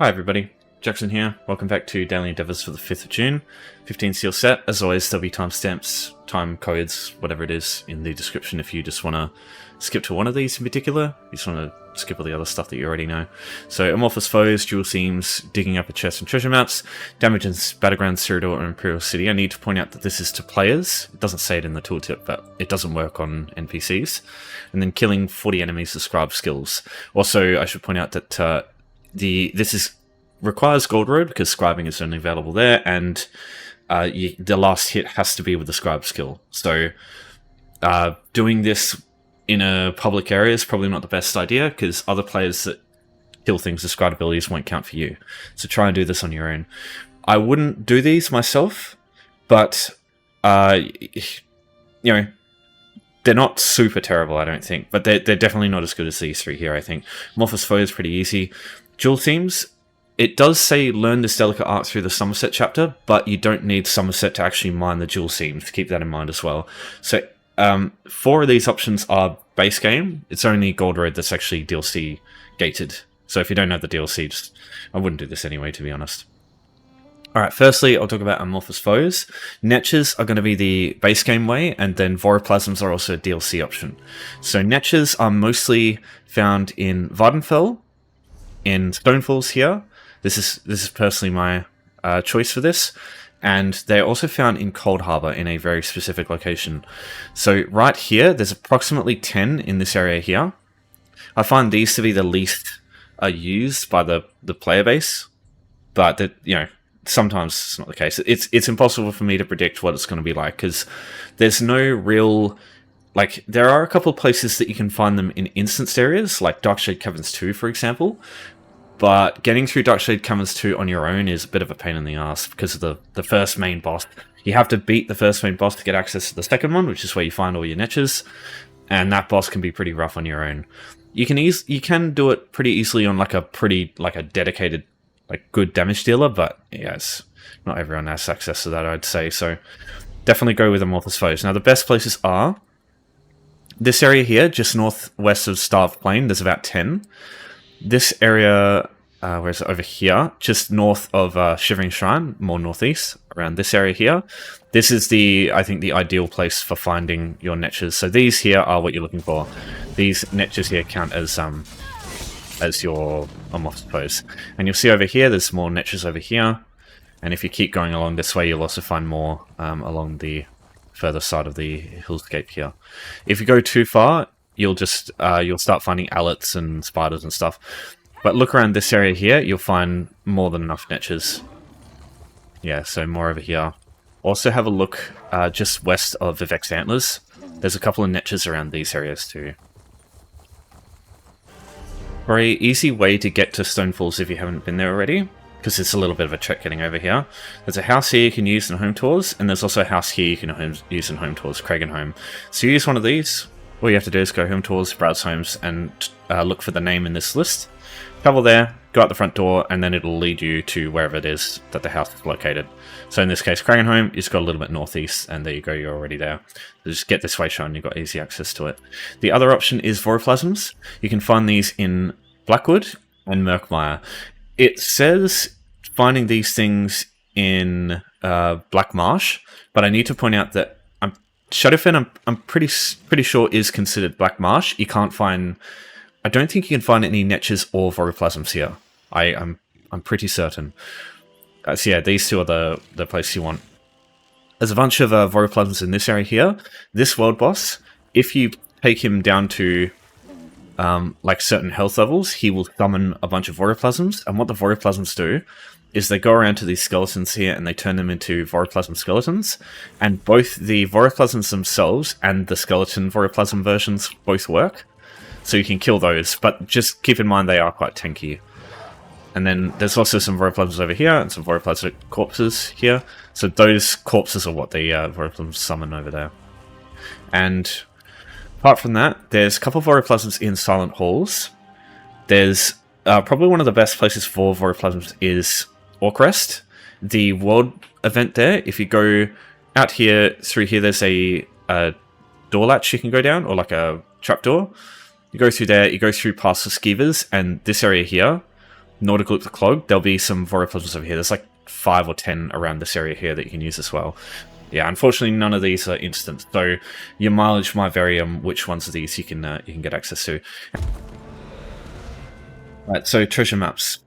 Hi everybody, Jackson here. Welcome back to Daily Endeavours for the 5th of June. 15 seal set. As always, there'll be timestamps, time codes, whatever it is, in the description if you just want to skip to one of these in particular. You just want to skip all the other stuff that you already know. So, Amorphous Foes, Dual Seams, Digging Up a Chest and Treasure Maps, Damage in Battlegrounds, Cyrodiil and Imperial City. I need to point out that this is to players. It doesn't say it in the tooltip, but it doesn't work on NPCs. And then killing 40 enemies with Scribed skills. Also, I should point out that this requires Gold Road because scribing is only available there, and the last hit has to be with the scribe skill. So doing this in a public area is probably not the best idea because other players that kill things with scribe abilities won't count for you. So try and do this on your own. I wouldn't do these myself, but you know, they're not super terrible, I don't think, but they're definitely not as good as these three here, I think. Amorphous Foes is pretty easy. Dual Themes, it does say learn this delicate art through the Somerset chapter, but you don't need Somerset to actually mine the dual seams. Keep that in mind as well. So 4 of these options are base game. It's only Gold Road that's actually DLC gated. So if you don't have the DLC, I wouldn't do this anyway, to be honest. Alright, firstly, I'll talk about Amorphous Foes. Netches are going to be the base game way, and then Voroplasms are also a DLC option. So Netches are mostly found in Vardenfell, in Stonefalls here. This is personally my choice for this, and they're also found in Cold Harbor in a very specific location. So right here, there's approximately 10 in this area here. I find these to be the least used by the player base, but that, you know, sometimes it's not the case. It's impossible for me to predict what it's going to be like because there's no real. Like, there are a couple of places that you can find them in instanced areas, like Darkshade Caverns 2, for example. But getting through Darkshade Caverns 2 on your own is a bit of a pain in the ass because of the first main boss. You have to beat the first main boss to get access to the second one, which is where you find all your niches. And that boss can be pretty rough on your own. You can do it pretty easily on like a dedicated, like, good damage dealer, but yes, not everyone has access to that, I'd say. So definitely go with Amorphous Foes. Now, the best places are this area here, just northwest of Starved Plain, there's about 10. This area, where is it, over here, just north of Shivering Shrine, more northeast, around this area here. This is I think the ideal place for finding your niches. So these here are what you're looking for. These niches here count as your Amorphous Foes. And you'll see over here, there's more niches over here. And if you keep going along this way, you'll also find more along the further side of the hillscape here. If you go too far, you'll start finding allets and spiders and stuff. But look around this area here, you'll find more than enough niches. Yeah, so more over here. Also have a look just west of Vivek's Antlers. There's a couple of niches around these areas too. Very easy way to get to Stonefalls if you haven't been there already, because it's a little bit of a trek getting over here. There's a house here you can use in home tours, and there's also a house here you can use in home tours, Cragenhome. So you use one of these. All you have to do is go home tours, browse homes, and look for the name in this list. Travel there, go out the front door, and then it'll lead you to wherever it is that the house is located. So in this case, Cragenhome, you just go a little bit northeast, and there you go, you're already there. So just get this way shown, you've got easy access to it. The other option is Voroplasms. You can find these in Blackwood and Murkmire. It says finding these things in Black Marsh, but I need to point out that Shadowfen, I'm pretty sure is considered Black Marsh. You can't find. I don't think you can find any niches or Voroplasms here. I'm pretty certain. So yeah, these two are the places you want. There's a bunch of Voroplasms in this area here. This world boss, if you take him down to like certain health levels, he will summon a bunch of Voroplasms. And what the Voroplasms do is they go around to these skeletons here and they turn them into Voroplasm skeletons. And both the Voroplasms themselves and the skeleton Voroplasm versions both work. So you can kill those, but just keep in mind they are quite tanky. And then there's also some Voroplasms over here and some Voroplasmic corpses here. So those corpses are what the Voroplasms summon over there. And apart from that, there's a couple of Voroplasms in Silent Halls. There's probably one of the best places for Voroplasms is Orkrest, the world event there. If you go out here, through here, there's a door latch you can go down, or like a trapdoor. You go through there, you go through past the skeevers, and this area here, Nautical Clog, there'll be some Vora puzzles over here. There's like 5 or 10 around this area here that you can use as well. Yeah, unfortunately, none of these are instant, so your mileage might vary on which ones of these you can get access to. Right, so treasure maps.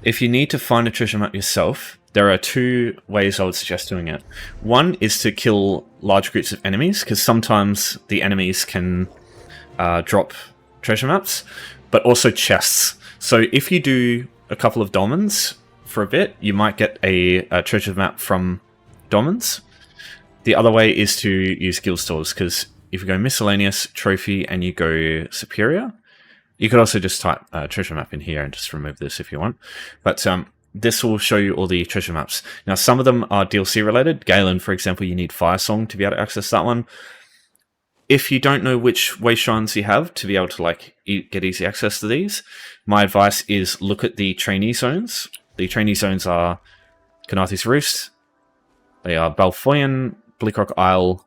If you need to find a treasure map yourself, there are 2 ways I would suggest doing it. One is to kill large groups of enemies, because sometimes the enemies can drop treasure maps, but also chests. So if you do a couple of dolmens for a bit, you might get a treasure map from dolmens. The other way is to use guild stores, because if you go miscellaneous, trophy, and you go superior, you could also just type treasure map in here and just remove this if you want. But this will show you all the treasure maps. Now, some of them are DLC related. Galen, for example, you need Fire Song to be able to access that one. If you don't know which way shrines you have to be able to like get easy access to these, my advice is look at the trainee zones. The trainee zones are Kanathi's Roost, they are Balfoyan, Bleakrock Isle,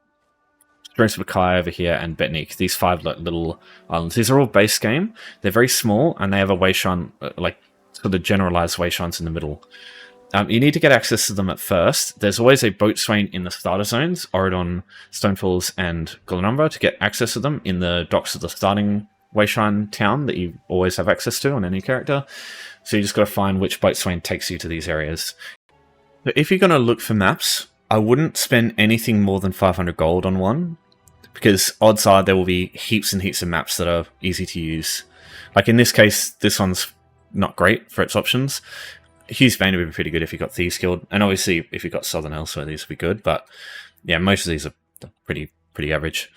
Strengths of Akai over here, and Betnik. These 5 little islands. These are all base game. They're very small, and they have a way shrine, like sort of generalized way shrines in the middle. You need to get access to them at first. There's always a boatswain in the starter zones, Oridon, Stonefalls, and Glenumbra, to get access to them in the docks of the starting way shrine town that you always have access to on any character. So you just got to find which boatswain takes you to these areas. So if you're going to look for maps, I wouldn't spend anything more than 500 gold on one, because odds are there will be heaps and heaps of maps that are easy to use. Like in this case, this one's not great for its options. Hughes Bane would be pretty good if you got Thieves Guild, and obviously if you got Southern Elsewhere, these would be good. But yeah, most of these are pretty average.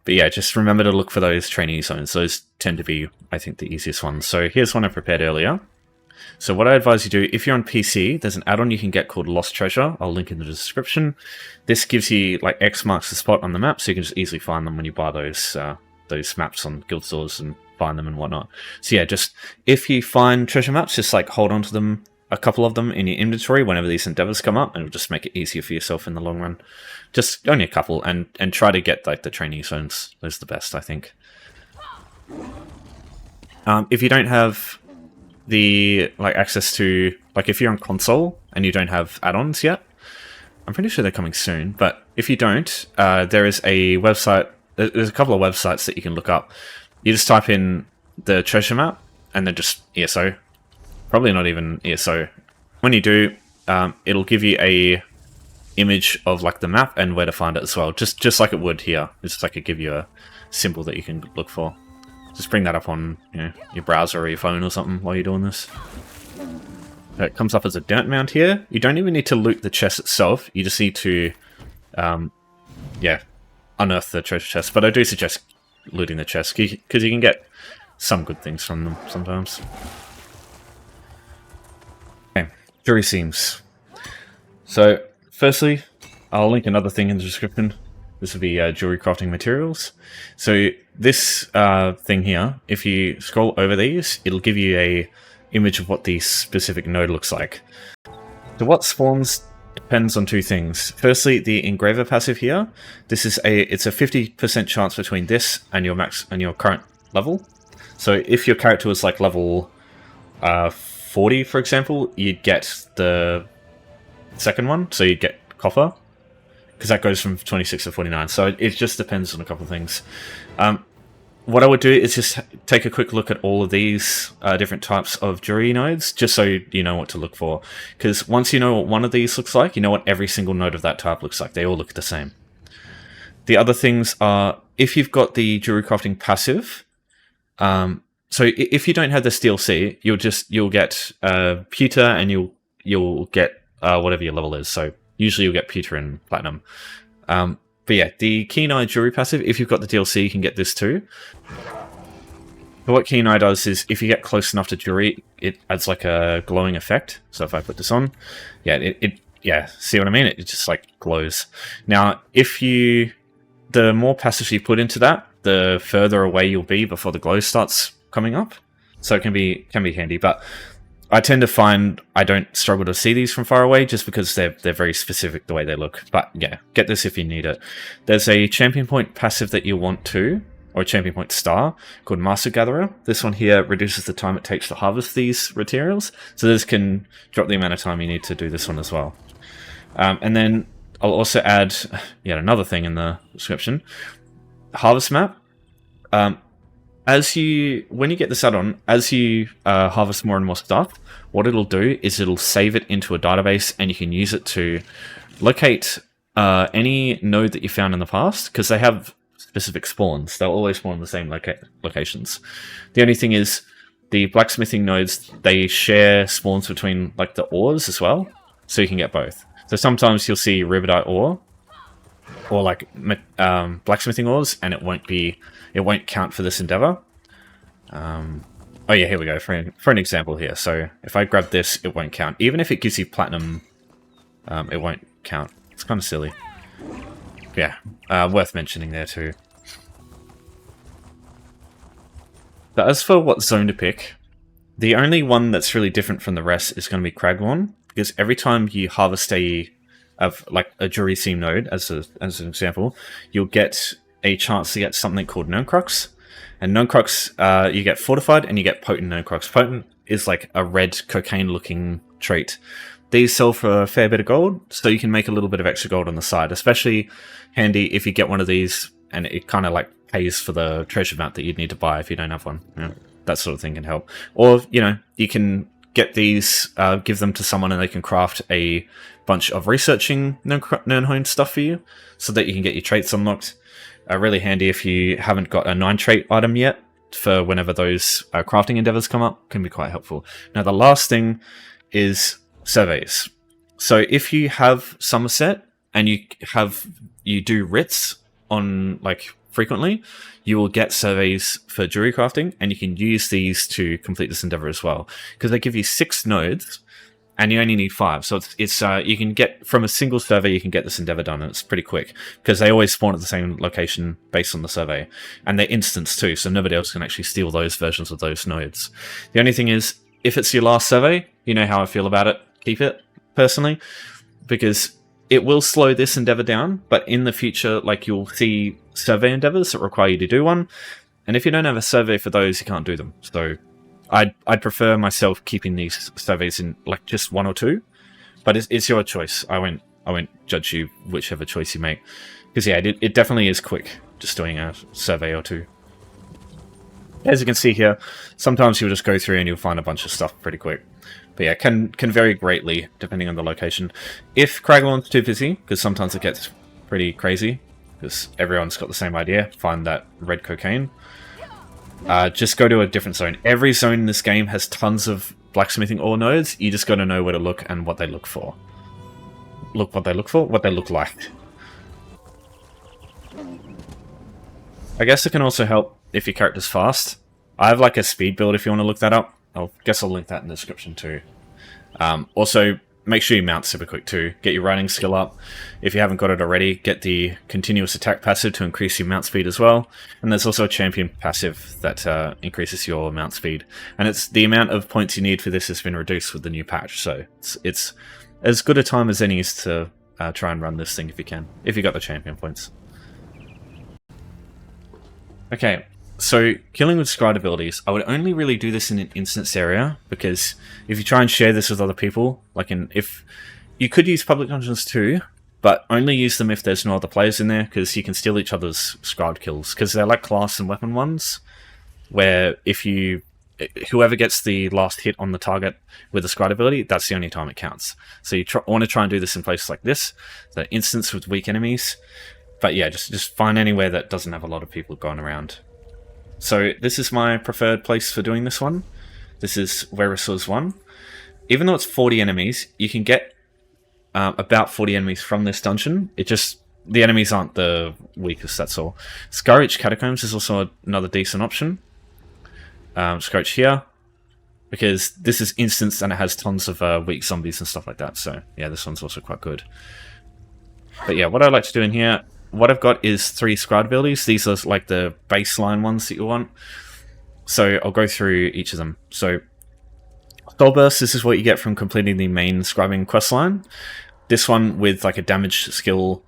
But yeah, just remember to look for those trainee zones. Those tend to be, I think, the easiest ones. So here's one I prepared earlier. So what I advise you do, if you're on PC, there's an add-on you can get called Lost Treasure. I'll link in the description. This gives you like X marks the spot on the map, so you can just easily find them when you buy those maps on guild stores and find them and whatnot. So yeah, just if you find treasure maps, just like hold on to them, a couple of them in your inventory whenever these endeavors come up, and it'll just make it easier for yourself in the long run. Just only a couple, and try to get like the trainee zones. Those are the best, I think. If you don't have the access to, like, if you're on console and you don't have add-ons yet, I'm pretty sure they're coming soon, but if you don't, there is a website, there's a couple of websites that you can look up. You just type in the treasure map and then just ESO. Probably not even ESO. When you do, it'll give you a image of like the map and where to find it as well, just like it would here. It's just like it give you a symbol that you can look for. Just bring that up on your browser or your phone or something while you're doing this. So it comes up as a dirt mound here. You don't even need to loot the chest itself. You just need to, unearth the treasure chest. But I do suggest looting the chest because you can get some good things from them sometimes. Okay, jury seams. So firstly, I'll link another thing in the description. This will be jewelry crafting materials. So this thing here, if you scroll over these, it'll give you a image of what the specific node looks like. So what spawns depends on 2 things. Firstly, the engraver passive here. This is it's a 50% chance between this and your max and your current level. So if your character was like level 40, for example, you'd get the second one. So you'd get copper, because that goes from 26 to 49. So it just depends on a couple of things. What I would do is just take a quick look at all of these different types of jury nodes, just so you know what to look for. Because once you know what one of these looks like, you know what every single node of that type looks like. They all look the same. The other things are, if you've got the jewelry crafting passive, so if you don't have this DLC, you'll get pewter, and you'll get whatever your level is. So usually you'll get pewter and platinum. But yeah, the Keen Eye Jewelry passive, if you've got the DLC, you can get this too. But what Keen Eye does is, if you get close enough to jewelry, it adds like a glowing effect. So if I put this on, yeah, see what I mean? It just like glows. Now, the more passives you put into that, the further away you'll be before the glow starts coming up. So it can be handy, but I tend to find I don't struggle to see these from far away, just because they're very specific the way they look. But yeah, get this if you need it. There's a champion point passive that you want too. or a champion point star called Master Gatherer. This one here reduces the time it takes to harvest these materials, so this can drop the amount of time you need to do this one as well. And then I'll also add yet another thing in the description. HarvestMap. When you get this add-on, as you harvest more and more stuff, what it'll do is it'll save it into a database, and you can use it to locate any node that you found in the past, because they have specific spawns. They'll always spawn in the same locations. The only thing is, the blacksmithing nodes, they share spawns between like the ores as well, so you can get both. So sometimes you'll see rubidite ore, or like blacksmithing ores, and it won't count for this endeavor. Oh yeah, here we go for an example here. So if I grab this, it won't count. Even if it gives you platinum, it won't count. It's kind of silly. Yeah, worth mentioning there too. But as for what zone to pick, the only one that's really different from the rest is going to be Craglawn, because every time you harvest like a Jury Seam node, as an example, you'll get a chance to get something called Known Crux. And Known Crux, you get Fortified and you get Potent Known Crux. Potent is like a red cocaine-looking trait. These sell for a fair bit of gold, so you can make a little bit of extra gold on the side. Especially handy if you get one of these and it kind of like pays for the treasure map that you'd need to buy if you don't have one. You know, that sort of thing can help. Or, you know, you can get these, give them to someone and they can craft a bunch of researching known home stuff for you so that you can get your traits unlocked. Really handy if you haven't got a 9 trait item yet, for whenever those crafting endeavors come up, can be quite helpful. Now the last thing is surveys. So if you have Somerset and you do writs on like frequently, you will get surveys for jewelry crafting, and you can use these to complete this endeavor as well, because they give you 6 nodes and you only need 5. So it's you can get from a single survey, you can get this endeavor done, and it's pretty quick because they always spawn at the same location based on the survey, and they're instants too, so nobody else can actually steal those versions of those nodes. The only thing is, if it's your last survey, you know how I feel about it. Keep it personally, because it will slow this endeavor down, but in the future, like, you'll see survey endeavors that require you to do one, and if you don't have a survey for those, you can't do them. So I'd prefer myself keeping these surveys in like just 1 or 2, but it's your choice. I won't judge you whichever choice you make, because yeah, it definitely is quick just doing a survey or 2. As you can see here, sometimes you'll just go through and you'll find a bunch of stuff pretty quick. But yeah, can vary greatly depending on the location. If Craglawn's too busy, because sometimes it gets pretty crazy, because everyone's got the same idea, find that red cocaine, just go to a different zone. Every zone in this game has tons of blacksmithing ore nodes. You just got to know where to look and what they look for. What they look like. I guess it can also help if your character's fast. I have like a speed build if you want to look that up. I guess I'll link that in the description too. Also, make sure you mount super quick too. Get your riding skill up. If you haven't got it already, get the continuous attack passive to increase your mount speed as well. And there's also a champion passive that increases your mount speed. And it's the amount of points you need for this has been reduced with the new patch. So it's as good a time as any is to try and run this thing if you can. If you got the champion points. Okay. So, killing with Scribed abilities, I would only really do this in an instance area, because if you try and share this with other people, if you could use public dungeons too, but only use them if there's no other players in there, because you can steal each other's Scribed kills, because they're like class and weapon ones, where whoever gets the last hit on the target with a Scribed ability, that's the only time it counts. So you want to try and do this in places like this, the instance with weak enemies, but yeah, just find anywhere that doesn't have a lot of people going around. So this is my preferred place for doing this one. This is Wheresource 1. Even though it's 40 enemies, you can get about 40 enemies from this dungeon. The enemies aren't the weakest, that's all. Scourge Catacombs is also another decent option. Scourge here, because this is instance and it has tons of weak zombies and stuff like that. So yeah, this one's also quite good. But yeah, what I like to do in here, what I've got is 3 Scribed abilities. These are like the baseline ones that you want. So I'll go through each of them. So Soul Burst, this is what you get from completing the main scribing questline. This one with like a damage skill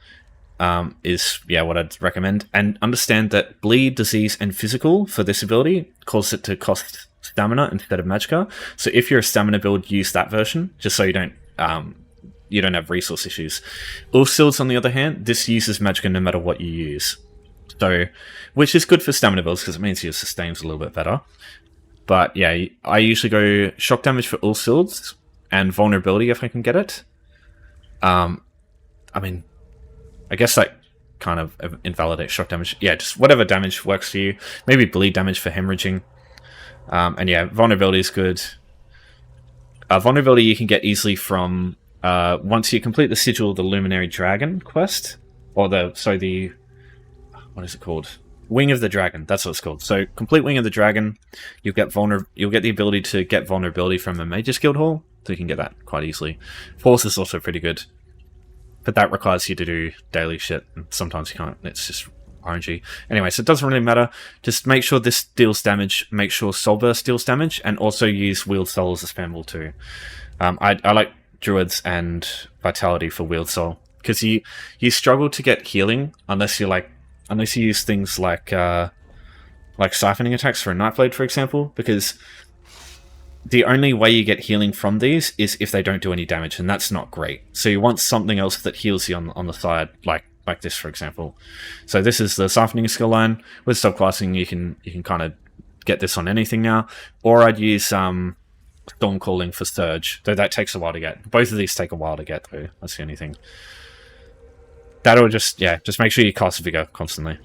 is what I'd recommend. And understand that bleed, disease, and physical for this ability causes it to cost stamina instead of magicka. So if you're a stamina build, use that version, just so you don't have resource issues. Ulfsild's, on the other hand, this uses magicka no matter what you use. So, which is good for stamina builds because it means your sustain's a little bit better. But yeah, I usually go shock damage for Ulfsild's and vulnerability if I can get it. I mean, I guess that kind of invalidates shock damage. Yeah, just whatever damage works for you. Maybe bleed damage for hemorrhaging. And yeah, vulnerability is good. Vulnerability you can get easily from once you complete the Sigil of the Luminary Dragon quest, or the what is it called? Wing of the Dragon. That's what it's called. So complete Wing of the Dragon, you'll get the ability to get vulnerability from a Mage's Guild Hall, so you can get that quite easily. Force is also pretty good, but that requires you to do daily shit, and sometimes you can't. It's just RNG. Anyway, so it doesn't really matter. Just make sure this deals damage, make sure Soul Burst deals damage, and also use Wield Soul as a spam ball too. I like Druids and Vitality for Wield Soul, because you struggle to get healing unless you use things like siphoning attacks for a Nightblade, for example, because the only way you get healing from these is if they don't do any damage, and that's not great. So you want something else that heals you on the side, like this, for example. So this is the siphoning skill line. With subclassing, you can kind of get this on anything now. Or I'd use Storm Calling for Surge, though that takes a while to get. Both of these take a while to get, though. That's the only thing. That'll just make sure you cast Vigor constantly.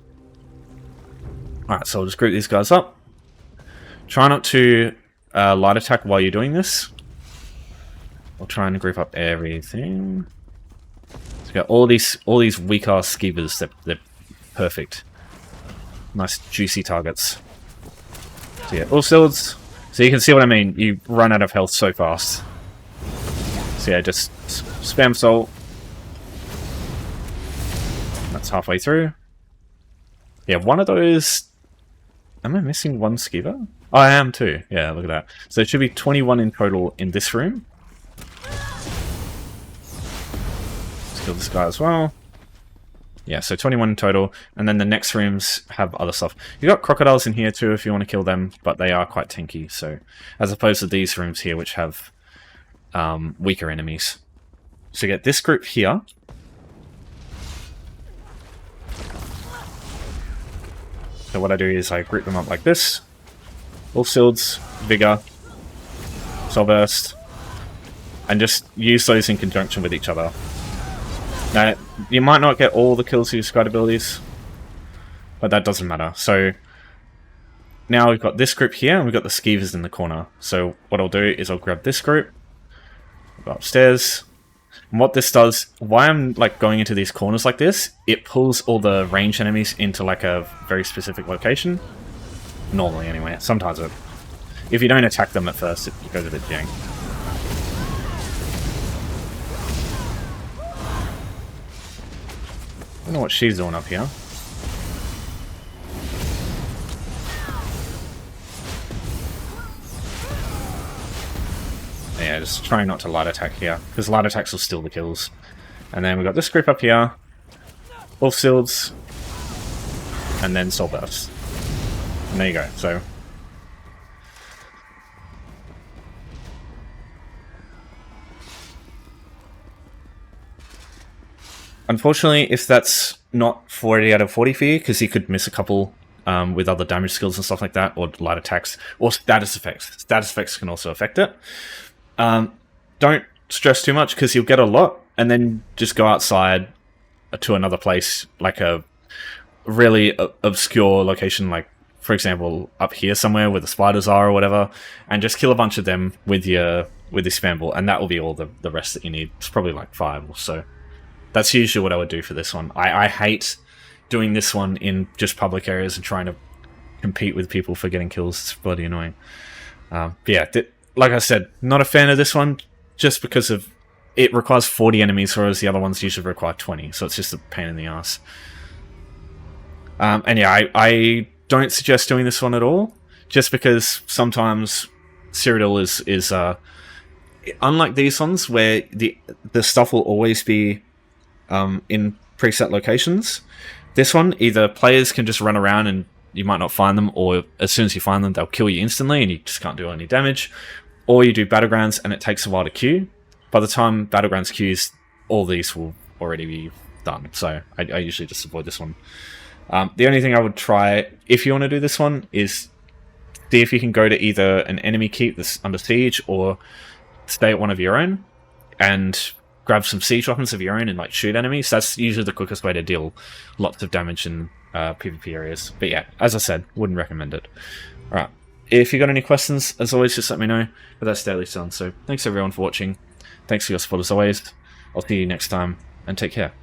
Alright, so I'll just group these guys up. Try not to light attack while you're doing this. I'll try and group up everything. So got all these weak ass skeevers. They're perfect. Nice juicy targets. So yeah, Ulfsild's. So you can see what I mean. You run out of health so fast. So yeah, just spam Soul. That's halfway through. Yeah, one of those... Am I missing one skeever? Oh, I am too. Yeah, look at that. So it should be 21 in total in this room. Let's kill this guy as well. Yeah, so 21 in total. And then the next rooms have other stuff. You've got crocodiles in here too if you want to kill them, but they are quite tanky. So, as opposed to these rooms here, which have weaker enemies. So you get this group here. So what I do is I group them up like this. Ulfsild's, Vigor, Soul Burst, and just use those in conjunction with each other. Now, you might not get all the kills with your Scribed abilities, but that doesn't matter. So now we've got this group here, and we've got the skeevers in the corner. So what I'll do is I'll grab this group, go upstairs. And what this does, why I'm going into these corners like this, it pulls all the ranged enemies into a very specific location. Normally, anyway. Sometimes if you don't attack them at first, it goes a bit jank. I don't know what she's doing up here. Yeah, just trying not to light attack here, because light attacks will steal the kills. And then we've got this group up here, Ulfsild's, and then Soul Burst. And there you go, so... Unfortunately, if that's not 40 out of 40 for you, because you could miss a couple with other damage skills and stuff like that, or light attacks, or status effects. Status effects can also affect it. Don't stress too much, because you'll get a lot, and then just go outside to another place, like a really obscure location, like, for example, up here somewhere where the spiders are or whatever, and just kill a bunch of them with your spam ball, and that will be all the rest that you need. It's probably like 5 or so. That's usually what I would do for this one. I hate doing this one in just public areas and trying to compete with people for getting kills. It's bloody annoying. But yeah, like I said, not a fan of this one, just because of it requires 40 enemies, whereas the other ones usually require 20, so it's just a pain in the ass. And yeah, I don't suggest doing this one at all, just because sometimes Cyrodiil is unlike these ones, where the stuff will always be in preset locations. This one, either players can just run around and you might not find them, or as soon as you find them, they'll kill you instantly and you just can't do any damage. Or you do Battlegrounds and it takes a while to queue. By the time Battlegrounds queues, all these will already be done. So I usually just avoid this one. The only thing I would try, if you want to do this one, is see if you can go to either an enemy keep that's under siege or stay at one of your own and grab some siege weapons of your own and like shoot enemies. That's usually the quickest way to deal lots of damage in PvP areas. But yeah, as I said, wouldn't recommend it. Alright, if you got any questions, as always, just let me know. But that's Daily Sun, so thanks everyone for watching. Thanks for your support as always. I'll see you next time, and take care.